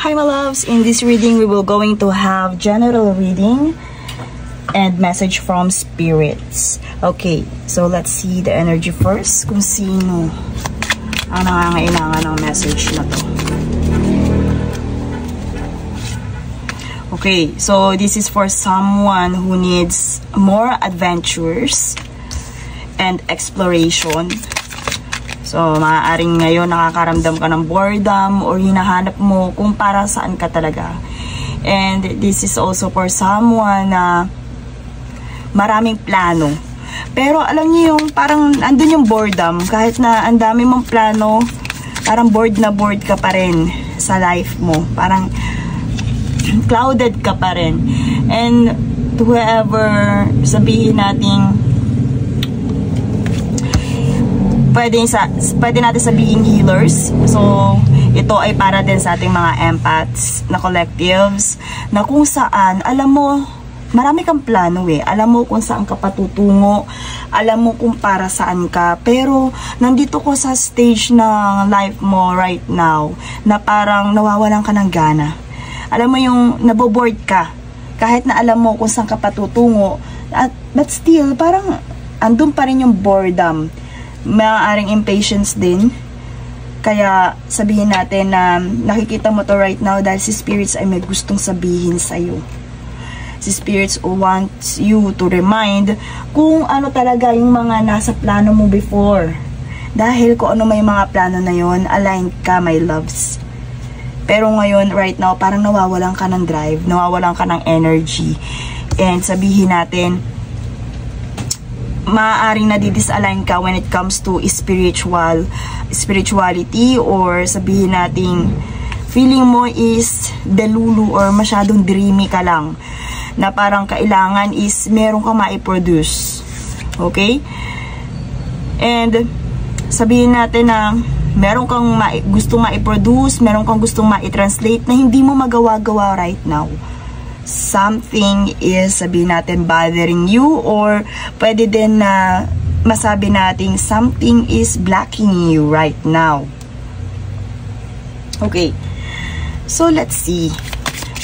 Hi my loves, in this reading we will going to have general reading and message from spirits. Okay, so let's see the energy first, kung sino ang nangangailangan ng message na to. Okay, so this is for someone who needs more adventures and exploration. So, maaaring ngayon nakakaramdam ka ng boredom or hinahanap mo kung para saan ka talaga. And this is also for someone na maraming plano. Pero alam niyo yung parang andun yung boredom. Kahit na ang dami mong plano, parang bored na bored ka pa rin sa life mo. Parang clouded ka pa rin. And whoever sabihin nating pwede natin sabihin healers. So, ito ay para din sa ating mga empaths na collectives na kung saan, alam mo, marami kang plano eh. Alam mo kung saan ka patutungo. Alam mo kung para saan ka. Pero, nandito ko sa stage ng life mo right now na parang nawawalan ka ng gana. Alam mo yung naboboard ka. Kahit na alam mo kung saan ka patutungo. But still, parang andun pa rin yung boredom. Maaaring impatience din. Kaya sabihin natin na nakikita mo to right now dahil si spirits ay may gustong sabihin sa'yo. Si spirits wants you to remind kung ano talaga yung mga nasa plano mo before. Dahil kung ano may mga plano na yon, aligned ka, my loves. Pero ngayon, right now, parang nawawalan ka ng drive, nawawalan ka ng energy. And sabihin natin, maaaring nadidisalign ka when it comes to spirituality, or sabihin nating feeling mo is delulu or masyadong dreamy ka lang na parang kailangan is meron kang ma-produce. Okay? And sabihin natin na meron kang gustong ma-produce, meron kang gustong ma-translate na hindi mo magawa-gawa right now. Something is, sabihin natin, bothering you, or pwede din na masabi natin something is blocking you right now. Okay, so let's see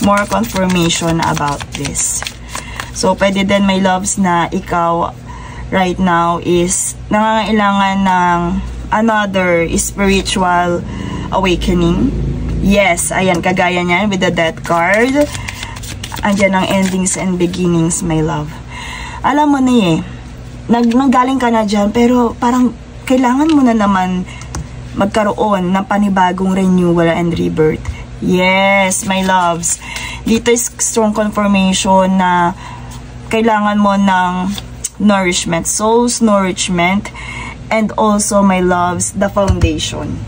more confirmation about this. So pwede din, my loves, na ikaw right now is nangangailangan ng another spiritual awakening. Yes, ayan, kagaya niyan with the Death card. Andyan ang endings and beginnings, my love. Alam mo na eh, nanggaling ka na dyan, pero parang kailangan mo na naman magkaroon ng panibagong renewal and rebirth. Yes, my loves. Dito is strong confirmation na kailangan mo ng nourishment, soul's nourishment, and also, my loves, the foundation.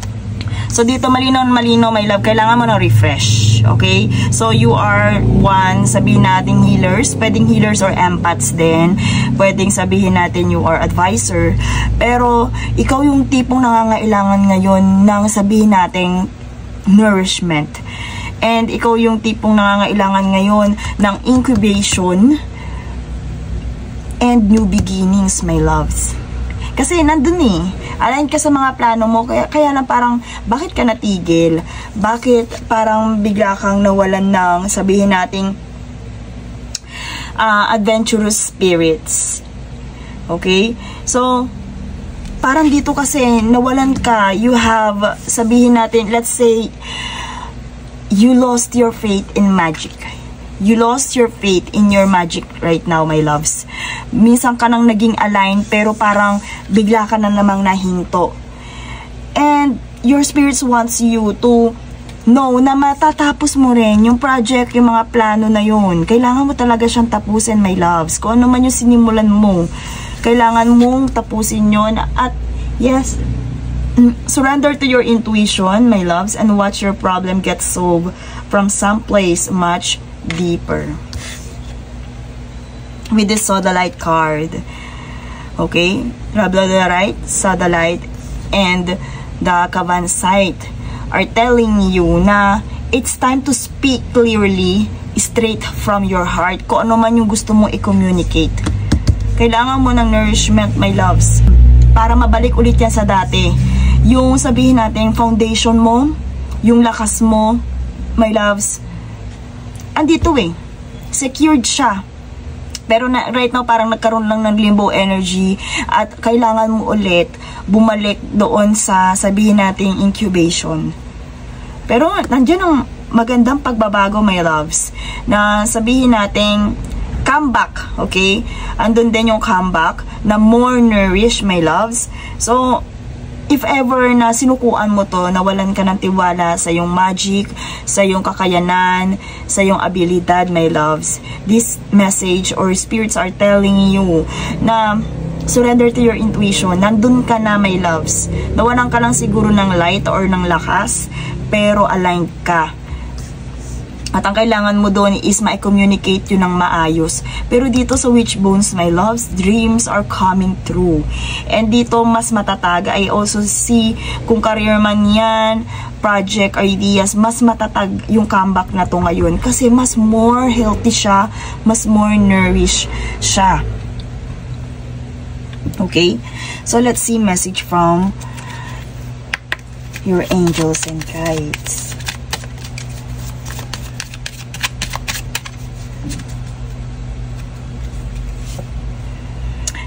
So, dito malinaw, my love, kailangan mo ng refresh. Okay? So, you are one, sabihin natin healers. Pwedeng healers or empaths din. Pwedeng sabihin natin you are advisor. Pero, ikaw yung tipong nangangailangan ngayon ng sabihin natin nourishment. And, ikaw yung tipong nangangailangan ngayon ng incubation and new beginnings, my loves. Kasi nandun eh, align ka sa mga plano mo, kaya lang parang, bakit ka natigil? Bakit parang bigla kang nawalan ng, sabihin nating, adventurous spirits? Okay? So, parang dito kasi, nawalan ka, you have, sabihin natin, let's say, you lost your faith in magic. You lost your faith in your magic right now, my loves. Minsan ka nang naging align, pero parang bigla ka na namang nahinto. And your spirits wants you to know na matatapos mo rin yung project, yung mga plano na yun. Kailangan mo talaga siyang tapusin, my loves. Kung ano man yung sinimulan mo, kailangan mong tapusin yun. At yes, surrender to your intuition, my loves, and watch your problem get solved from someplace much deeper. With this Sodalite card, okay, Labradorite, Sodalite, and the Kavansite are telling you na it's time to speak clearly, straight from your heart, kung ano man yung gusto mong i-communicate. Kailangan mo ng nourishment, my loves, para mabalik ulit yan sa dati. Yung sabihin natin, foundation mo, yung lakas mo, my loves, andito eh. Secured siya. Pero right now, parang nagkaroon lang ng limbo energy at kailangan mo ulit bumalik doon sa sabihin nating incubation. Pero nandiyan ang magandang pagbabago, my loves, na sabihin nating comeback, okay? Andun din yung comeback na more nourished, my loves. So, if ever na sinukuan mo to, nawalan ka ng tiwala sa yung magic, sa yung kakayanan, sa yung abilidad, my loves, this message or spirits are telling you na surrender to your intuition. Nandun ka na, my loves. Nawalan ka lang siguro ng light or ng lakas, pero aligned ka. At ang kailangan mo doon is ma-communicate yun ng maayos. Pero dito sa Witch Bones, my loves, dreams are coming true. And dito mas matatag. I also see kung career man yan, project, ideas, mas matatag yung comeback na to ngayon. Kasi mas more healthy siya, mas more nourished siya. Okay? So let's see message from your angels and guides.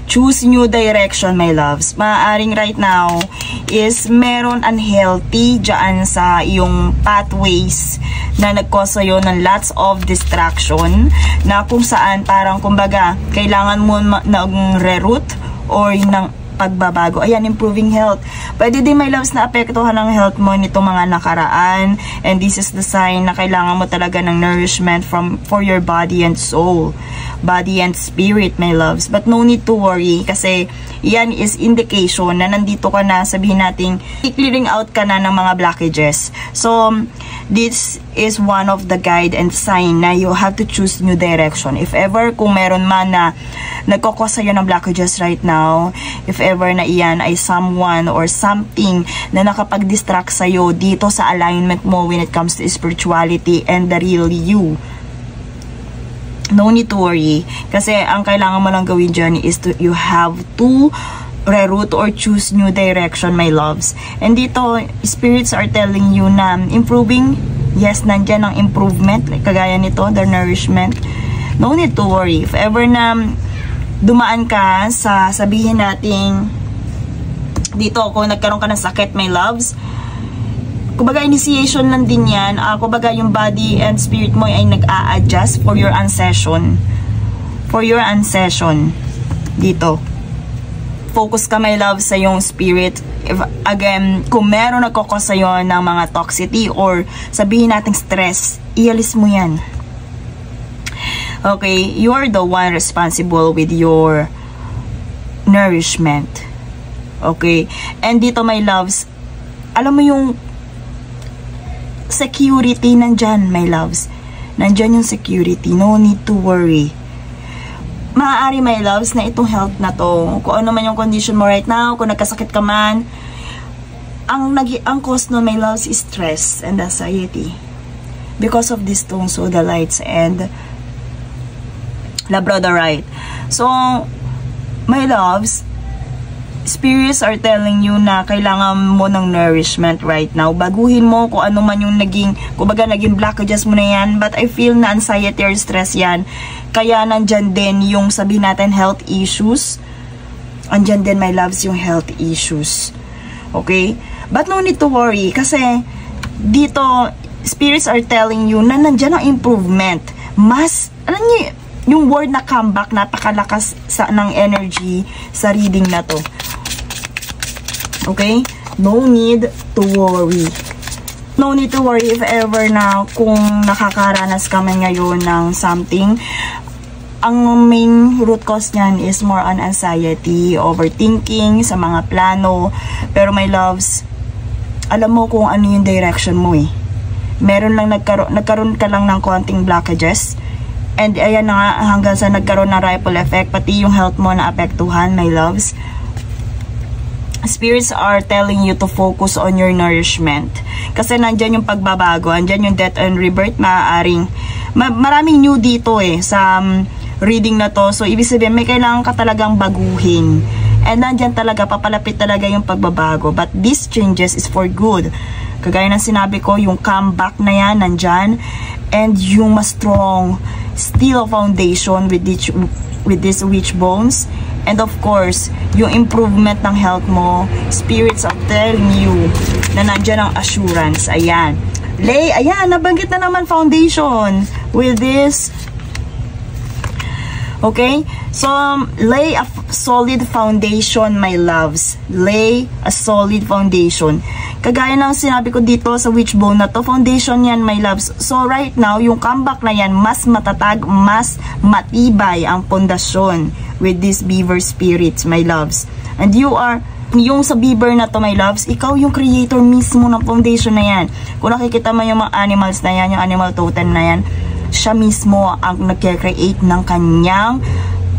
Choose new direction, my loves. Maaaring right now is meron unhealthy dyan sa iyong pathways na nag-cause sa'yo ng lots of distraction na kung saan parang kumbaga kailangan mo ng reroute or ng pagbabago. Ayan, improving health. Pwede din, my loves, na apektuhan ng health mo nito mga nakaraan, and this is the sign na kailangan mo talaga ng nourishment for your body and soul. Body and spirit, my loves. But no need to worry kasi yan is indication na nandito ka na, sabihin natin, clearing out ka na ng mga blockages. So, this is one of the guide and sign na you have to choose new direction. If ever, kung meron man na nagkakos sa'yo ng blockages right now, if ever na iyan ay someone or something na nakapag-distract sa'yo dito sa alignment mo when it comes to spirituality and the real you, no need to worry. Kasi ang kailangan mo lang gawin dyan is you have to reroute or choose new direction, my loves. And dito, spirits are telling you na improving. Yes, nandyan ang improvement. Like, kagaya nito, the nourishment. No need to worry. If ever na dumaan ka sa sabihin nating dito, kung nagkaroon ka ng sakit, my loves, kumbaga initiation lang din yan. Kumbaga yung body and spirit mo ay nag-a-adjust for your ancession. For your ancession. Dito. Focus ka, my love, sa yung spirit. If, again, kung meron nagkakos sa'yo ng mga toxicity or sabihin natin stress, ialis mo yan. Okay? You are the one responsible with your nourishment. Okay? And dito, my loves, alam mo yung security nandyan, my loves. Nandyan yung security. No need to worry. Maaari, my loves, na itong health na to, kung ano man yung condition mo right now, kung nagkasakit ka man, ang cause no, my loves, is stress and anxiety. Because of these stones, so the lights and labradorite. So, my loves, spirits are telling you na kailangan mo ng nourishment right now. Baguhin mo kung ano man yung naging blockages mo na yan. But I feel na anxiety or stress yan. Kaya nandyan din yung sabihin natin health issues. Andyan din, my loves, yung health issues. Okay? But no need to worry. Kasi dito, spirits are telling you na nandyan ang improvement. Mas, alam niyo, yung word na comeback, napakalakas ng energy sa reading na to. Okay? No need to worry. No need to worry if ever na kung nakakaranas kami ngayon ng something. Ang main root cause niyan is more on anxiety, overthinking sa mga plano. Pero my loves, alam mo kung ano yung direction mo eh. Meron lang nagkaroon ka lang ng konting blockages. And ayan na nga, hanggang sa nagkaroon ng ripple effect, pati yung health mo na apektuhan, my loves. Spirits are telling you to focus on your nourishment. Kasi nandyan yung pagbabago, nandyan yung death and rebirth, maraming new dito eh, sa reading na to. So, ibig sabihin, may kailangan ka talagang baguhin. And nandyan talaga, papalapit talaga yung pagbabago. But these changes is for good. Kagaya ng sinabi ko, yung comeback na yan, nandyan. And yung mas strong steel foundation with these witch bones. And of course, yung improvement ng health mo, spirits are telling you na nandyan ang assurance. Ayan. Lay, ayan, nabanggit na naman foundation with this. Okay? So, lay a solid foundation, my loves. Lay a solid foundation. Kagaya ng sinabi ko dito sa witchbone na to, foundation yan, my loves. So, right now, yung comeback na yan, mas matatag, mas matibay ang pundasyon with these beaver spirits, my loves. And you are, yung sa beaver na to, my loves, ikaw yung creator mismo ng foundation na yan. Kung nakikita mo yung mga animals na yan, yung animal totem na yan, siya mismo ang nagke-create ng kanyang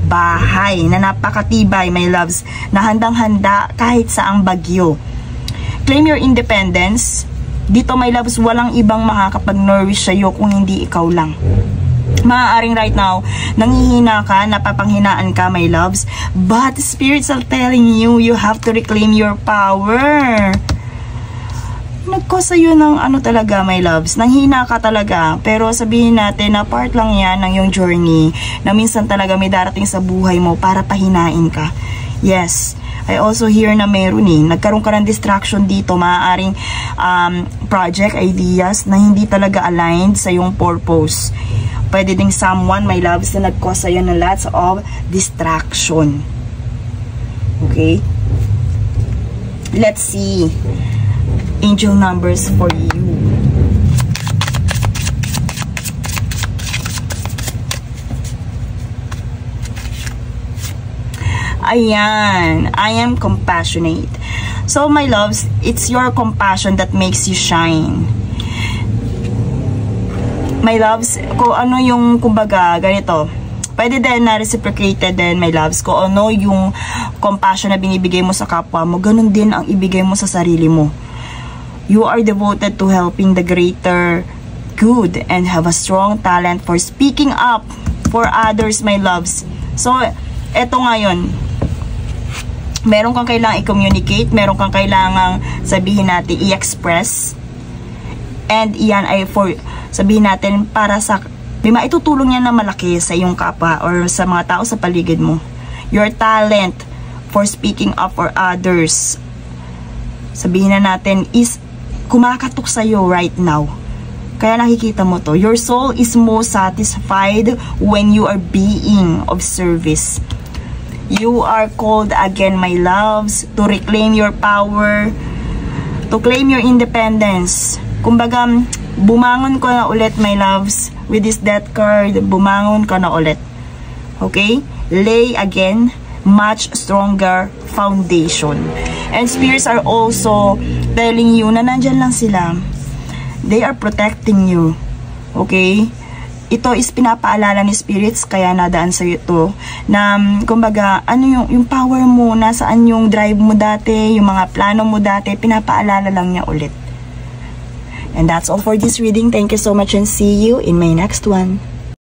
bahay na napakatibay, my loves, na handang-handa kahit saang bagyo. Claim your independence. Dito, my loves, walang ibang makakapag-nourish sa'yo kung hindi ikaw lang. Maaaring right now, nanghihina ka, napapanghinaan ka, my loves, but spirits are telling you, you have to reclaim your power. Nag-cause sa'yo ng ano talaga, my loves, nanghina ka talaga, pero sabihin natin na part lang yan ng yung journey, na minsan talaga may darating sa buhay mo para pahinain ka. Yes, I also hear na meron nagkaroon ka ng distraction dito, maaaring project ideas na hindi talaga aligned sa yung purpose. Pwede ding someone, my loves, na nag-cause sa'yo ng lots of distraction. Okay? Let's see angel numbers for you. Ayan, I am compassionate. So my loves, it's your compassion that makes you shine. My loves, kung ano yung kumbaga ganito, pwede din na reciprocated din, my loves, kung ano yung compassion na binibigay mo sa kapwa mo, ganun din ang ibigay mo sa sarili mo. You are devoted to helping the greater good and have a strong talent for speaking up for others, my loves. So, eto ngayon, meron kang kailangang i-communicate, meron kang kailangang sabihin natin, i-express. And iyan ay for, sabihin natin, para sa, may maitutulong yan na malaki sa iyong kapwa or sa mga tao sa paligid mo. Your talent for speaking up for others, sabihin na natin, is kumakatok sa'yo right now. Kaya nakikita mo to. Your soul is most satisfied when you are being of service. You are called again, my loves, to reclaim your power, to claim your independence. Kumbaga, bumangon ka na ulit, my loves, with this death card. Bumangon ka na ulit. Okay? Lay again, much stronger foundation. And spirits are also telling you na nandyan lang sila. They are protecting you. Okay? Ito is pinapaalala ni spirits, kaya nadaan sa ito na kumbaga, ano yung power mo, nasaan yung drive mo dati, yung mga plano mo dati, pinapaalala lang niya ulit. And that's all for this reading. Thank you so much and see you in my next one.